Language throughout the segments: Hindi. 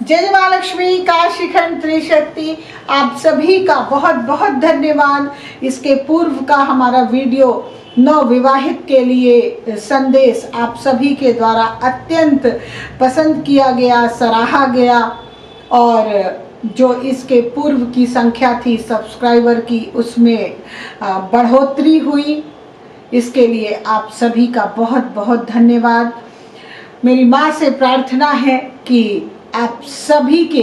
जय माँ लक्ष्मी, काशीखंड त्रिशक्ति, आप सभी का बहुत बहुत धन्यवाद। इसके पूर्व का हमारा वीडियो नवविवाहित के लिए संदेश आप सभी के द्वारा अत्यंत पसंद किया गया, सराहा गया और जो इसके पूर्व की संख्या थी सब्सक्राइबर की, उसमें बढ़ोतरी हुई। इसके लिए आप सभी का बहुत बहुत धन्यवाद। मेरी माँ से प्रार्थना है कि आप सभी के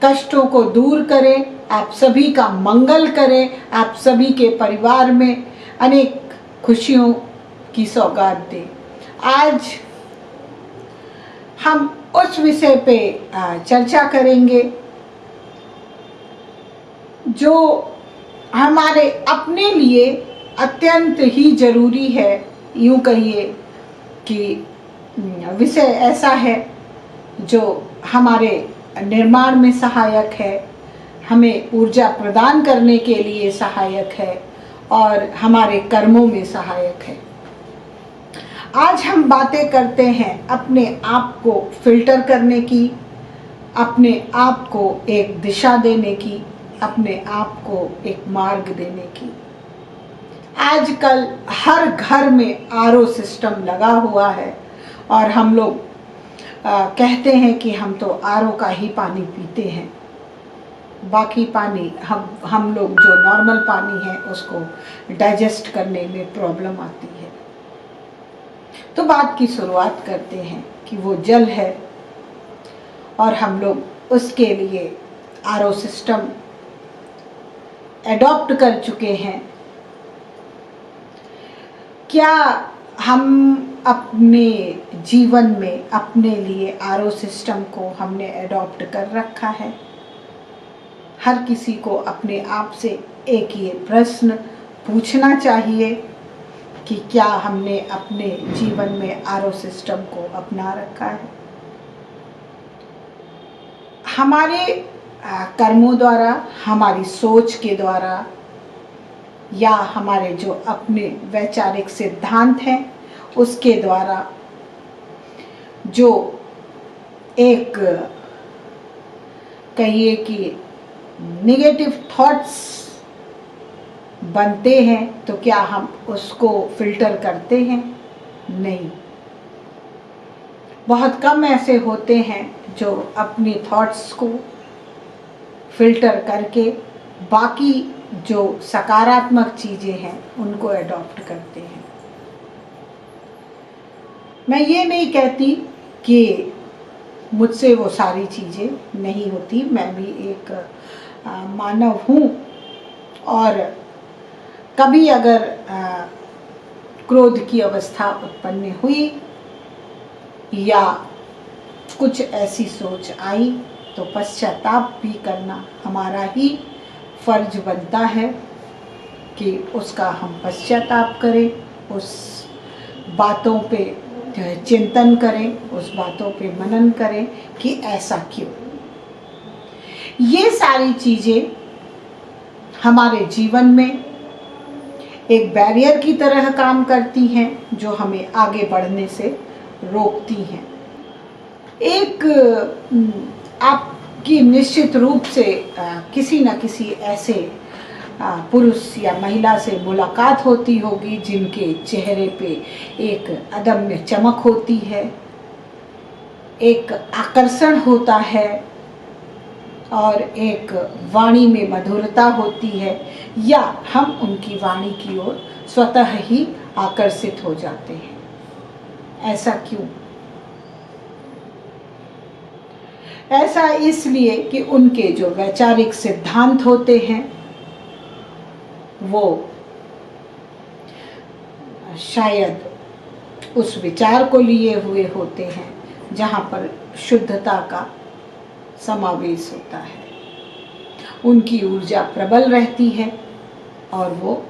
कष्टों को दूर करें, आप सभी का मंगल करें, आप सभी के परिवार में अनेक खुशियों की सौगात दें। आज हम उस विषय पे चर्चा करेंगे जो हमारे अपने लिए अत्यंत ही जरूरी है। यूँ कहिए कि विषय ऐसा है जो हमारे निर्माण में सहायक है, हमें ऊर्जा प्रदान करने के लिए सहायक है और हमारे कर्मों में सहायक है। आज हम बातें करते हैं अपने आप को फिल्टर करने की, अपने आप को एक दिशा देने की, अपने आप को एक मार्ग देने की। आजकल हर घर में आरओ सिस्टम लगा हुआ है और हम लोग कहते हैं कि हम तो आरओ का ही पानी पीते हैं, बाकी पानी हम लोग जो नॉर्मल पानी है उसको डाइजेस्ट करने में प्रॉब्लम आती है। तो बात की शुरुआत करते हैं कि वो जल है और हम लोग उसके लिए आरओ सिस्टम एडॉप्ट कर चुके हैं। क्या हम अपने जीवन में अपने लिए आरओ सिस्टम को हमने एडॉप्ट कर रखा है? हर किसी को अपने आप से एक ये प्रश्न पूछना चाहिए कि क्या हमने अपने जीवन में आरओ सिस्टम को अपना रखा है? हमारे कर्मों द्वारा, हमारी सोच के द्वारा या हमारे जो अपने वैचारिक सिद्धांत हैं उसके द्वारा जो एक कहिए कि नेगेटिव थॉट्स बनते हैं, तो क्या हम उसको फिल्टर करते हैं? नहीं। बहुत कम ऐसे होते हैं जो अपनी थॉट्स को फिल्टर करके बाकी जो सकारात्मक चीज़ें हैं उनको एडॉप्ट करते हैं। मैं ये नहीं कहती कि मुझसे वो सारी चीज़ें नहीं होती, मैं भी एक मानव हूँ और कभी अगर क्रोध की अवस्था उत्पन्न हुई या कुछ ऐसी सोच आई तो पश्चाताप भी करना हमारा ही फर्ज बनता है कि उसका हम पश्चाताप करें, उस बातों पे चिंतन करें, उस बातों पे मनन करें कि ऐसा क्यों। ये सारी चीज़ें हमारे जीवन में एक बैरियर की तरह काम करती हैं जो हमें आगे बढ़ने से रोकती हैं। एक आपकी निश्चित रूप से किसी न किसी ऐसे पुरुष या महिला से मुलाकात होती होगी जिनके चेहरे पे एक अदम्य चमक होती है, एक आकर्षण होता है और एक वाणी में मधुरता होती है, या हम उनकी वाणी की ओर स्वतः ही आकर्षित हो जाते हैं। ऐसा क्यों? ऐसा इसलिए कि उनके जो वैचारिक सिद्धांत होते हैं वो शायद उस विचार को लिए हुए होते हैं जहाँ पर शुद्धता का समावेश होता है। उनकी ऊर्जा प्रबल रहती है और वो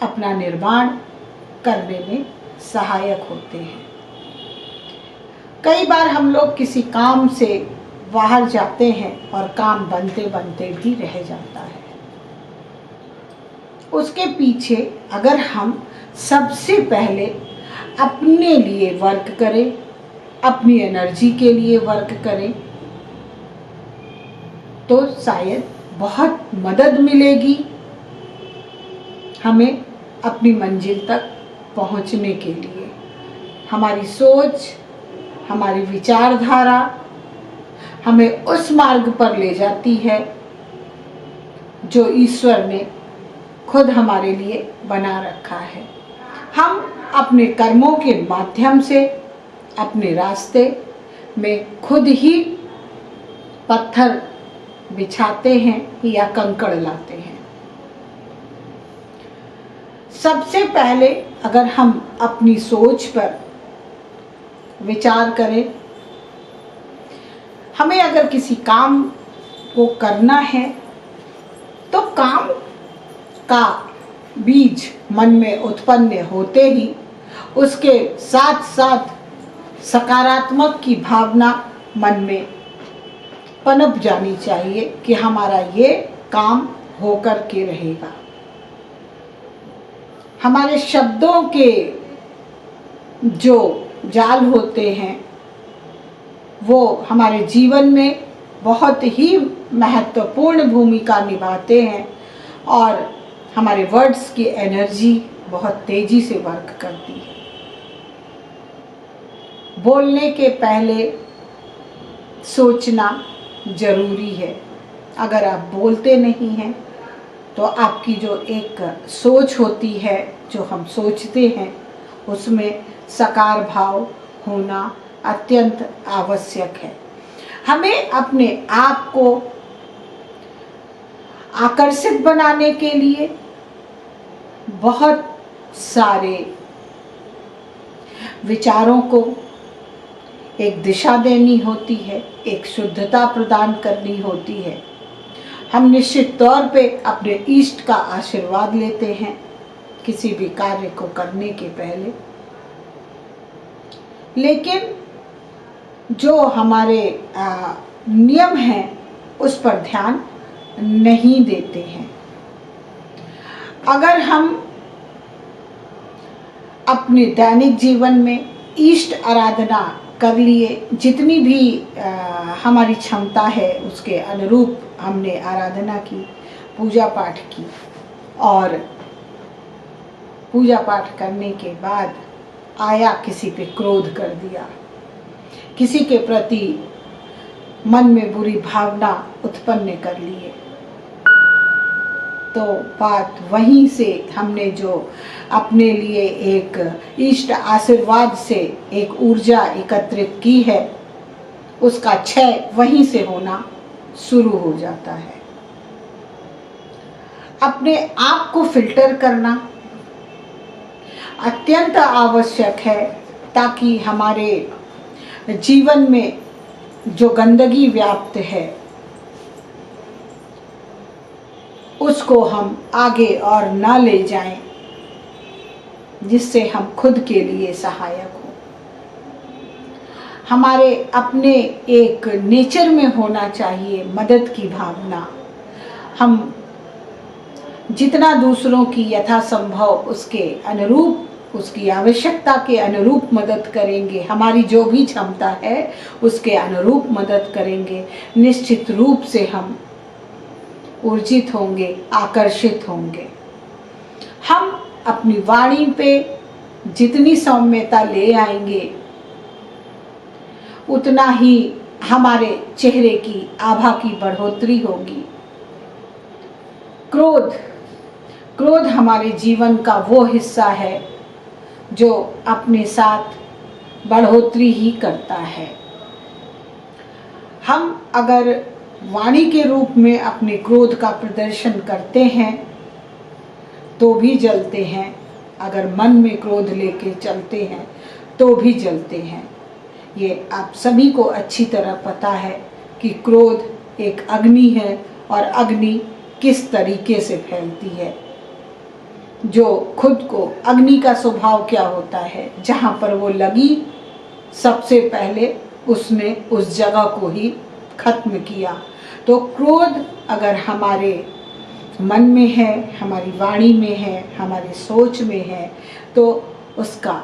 अपना निर्माण करने में सहायक होते हैं। कई बार हम लोग किसी काम से बाहर जाते हैं और काम बनते बनते भी रह जाता है। उसके पीछे अगर हम सबसे पहले अपने लिए वर्क करें, अपनी एनर्जी के लिए वर्क करें, तो शायद बहुत मदद मिलेगी हमें अपनी मंजिल तक पहुंचने के लिए। हमारी सोच, हमारी विचारधारा हमें उस मार्ग पर ले जाती है जो ईश्वर ने खुद हमारे लिए बना रखा है। हम अपने कर्मों के माध्यम से अपने रास्ते में खुद ही पत्थर बिछाते हैं या कंकड़ लाते हैं। सबसे पहले अगर हम अपनी सोच पर विचार करें, हमें अगर किसी काम को करना है तो काम का बीज मन में उत्पन्न होते ही उसके साथ साथ सकारात्मक की भावना मन में पनप जानी चाहिए कि हमारा ये काम होकर के रहेगा। हमारे शब्दों के जो जाल होते हैं वो हमारे जीवन में बहुत ही महत्वपूर्ण भूमिका निभाते हैं और हमारे वर्ड्स की एनर्जी बहुत तेजी से वर्क करती है। बोलने के पहले सोचना जरूरी है। अगर आप बोलते नहीं हैं तो आपकी जो एक सोच होती है, जो हम सोचते हैं, उसमें सकार भाव होना अत्यंत आवश्यक है। हमें अपने आप को आकर्षित बनाने के लिए बहुत सारे विचारों को एक दिशा देनी होती है, एक शुद्धता प्रदान करनी होती है। हम निश्चित तौर पे अपने इष्ट का आशीर्वाद लेते हैं किसी भी कार्य को करने के पहले, लेकिन जो हमारे नियम हैं उस पर ध्यान नहीं देते हैं। अगर हम अपने दैनिक जीवन में इष्ट आराधना कर लिए, जितनी भी हमारी क्षमता है उसके अनुरूप हमने आराधना की, पूजा पाठ की, और पूजा पाठ करने के बाद आया किसी पे क्रोध कर दिया, किसी के प्रति मन में बुरी भावना उत्पन्न कर लिए, तो बात वहीं से हमने जो अपने लिए एक इष्ट आशीर्वाद से एक ऊर्जा एकत्रित की है उसका क्षय वहीं से होना शुरू हो जाता है। अपने आप को फिल्टर करना अत्यंत आवश्यक है ताकि हमारे जीवन में जो गंदगी व्याप्त है उसको हम आगे और ना ले जाएं, जिससे हम खुद के लिए सहायक हो। हमारे अपने एक नेचर में होना चाहिए मदद की भावना। हम जितना दूसरों की यथासंभव उसके अनुरूप, उसकी आवश्यकता के अनुरूप मदद करेंगे, हमारी जो भी क्षमता है उसके अनुरूप मदद करेंगे, निश्चित रूप से हम ऊर्जित होंगे, आकर्षित होंगे। हम अपनी वाणी पे जितनी सौम्यता ले आएंगे उतना ही हमारे चेहरे की आभा की बढ़ोतरी होगी। क्रोध हमारे जीवन का वो हिस्सा है जो अपने साथ बढ़ोतरी ही करता है। हम अगर वाणी के रूप में अपने क्रोध का प्रदर्शन करते हैं तो भी जलते हैं, अगर मन में क्रोध लेके चलते हैं तो भी जलते हैं। ये आप सभी को अच्छी तरह पता है कि क्रोध एक अग्नि है और अग्नि किस तरीके से फैलती है। जो खुद को, अग्नि का स्वभाव क्या होता है, जहाँ पर वो लगी सबसे पहले उसने उस जगह को ही खत्म किया। तो क्रोध अगर हमारे मन में है, हमारी वाणी में है, हमारी सोच में है, तो उसका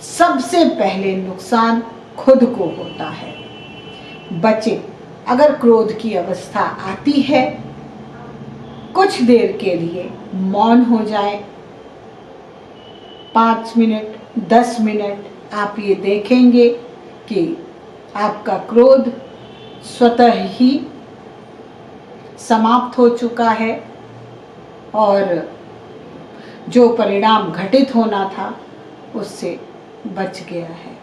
सबसे पहले नुकसान खुद को होता है। बचे, अगर क्रोध की अवस्था आती है, कुछ देर के लिए मौन हो जाए। 5 मिनट, 10 मिनट आप ये देखेंगे कि आपका क्रोध स्वतः ही समाप्त हो चुका है और जो परिणाम घटित होना था उससे बच गया है।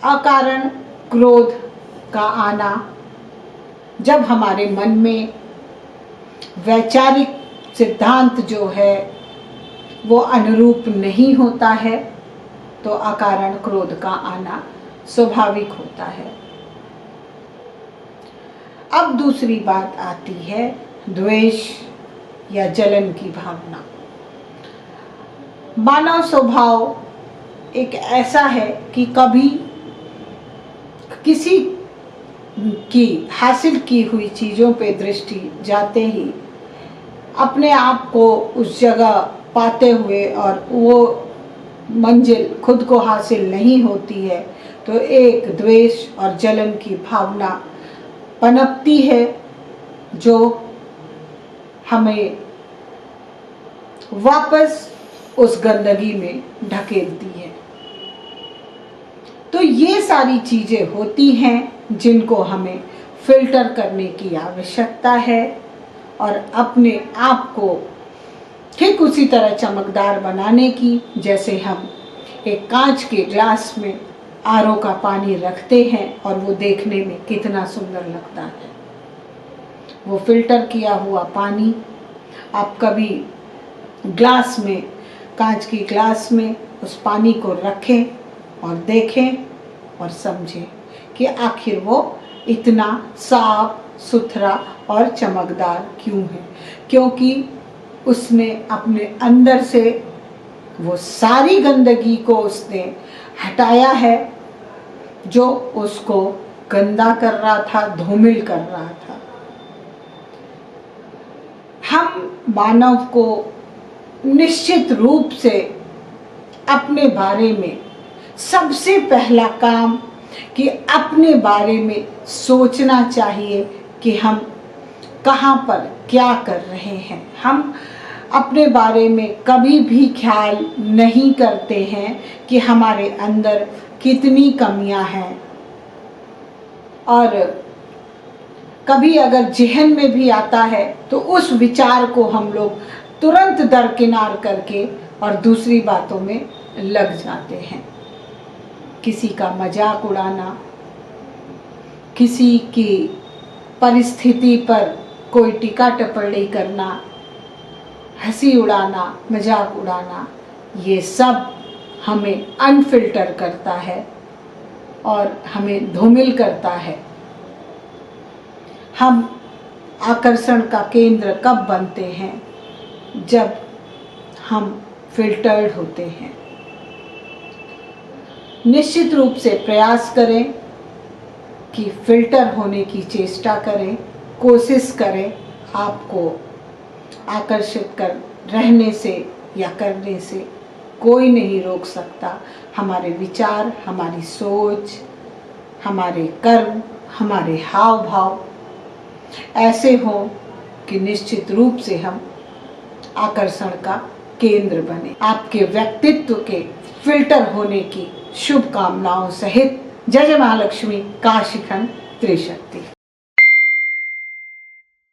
अकारण क्रोध का आना, जब हमारे मन में वैचारिक सिद्धांत जो है वो अनुरूप नहीं होता है, तो अकारण क्रोध का आना स्वाभाविक होता है। अब दूसरी बात आती है द्वेष या जलन की भावना। मानव स्वभाव एक ऐसा है कि कभी किसी की हासिल की हुई चीज़ों पे दृष्टि जाते ही अपने आप को उस जगह पाते हुए और वो मंजिल खुद को हासिल नहीं होती है, तो एक द्वेष और जलन की भावना पनपती है जो हमें वापस उस गंदगी में ढकेलती है। तो ये सारी चीज़ें होती हैं जिनको हमें फिल्टर करने की आवश्यकता है और अपने आप को ठीक उसी तरह चमकदार बनाने की, जैसे हम एक कांच के ग्लास में आरओ का पानी रखते हैं और वो देखने में कितना सुंदर लगता है। वो फिल्टर किया हुआ पानी आप कभी ग्लास में, कांच की ग्लास में उस पानी को रखें और देखें और समझें कि आखिर वो इतना साफ सुथरा और चमकदार क्यों है। क्योंकि उसने अपने अंदर से वो सारी गंदगी को उसने हटाया है जो उसको गंदा कर रहा था, धूमिल कर रहा था। हम मानव को निश्चित रूप से अपने बारे में सबसे पहला काम कि अपने बारे में सोचना चाहिए कि हम कहाँ पर क्या कर रहे हैं। हम अपने बारे में कभी भी ख्याल नहीं करते हैं कि हमारे अंदर कितनी कमियां हैं, और कभी अगर जहन में भी आता है तो उस विचार को हम लोग तुरंत दरकिनार करके और दूसरी बातों में लग जाते हैं। किसी का मजाक उड़ाना, किसी की परिस्थिति पर कोई टीका टिप्पणी करना, हंसी उड़ाना, मजाक उड़ाना, ये सब हमें अनफिल्टर करता है और हमें धूमिल करता है। हम आकर्षण का केंद्र कब बनते हैं? जब हम फिल्टर्ड होते हैं। निश्चित रूप से प्रयास करें कि फिल्टर होने की चेष्टा करें, कोशिश करें। आपको आकर्षित कर रहने से या करने से कोई नहीं रोक सकता। हमारे विचार, हमारी सोच, हमारे कर्म, हमारे हाव भाव ऐसे हों कि निश्चित रूप से हम आकर्षण का केंद्र बने। आपके व्यक्तित्व के फिल्टर होने की शुभकामनाओं सहित जय जय महालक्ष्मी, काशीखंड त्रिशक्ति।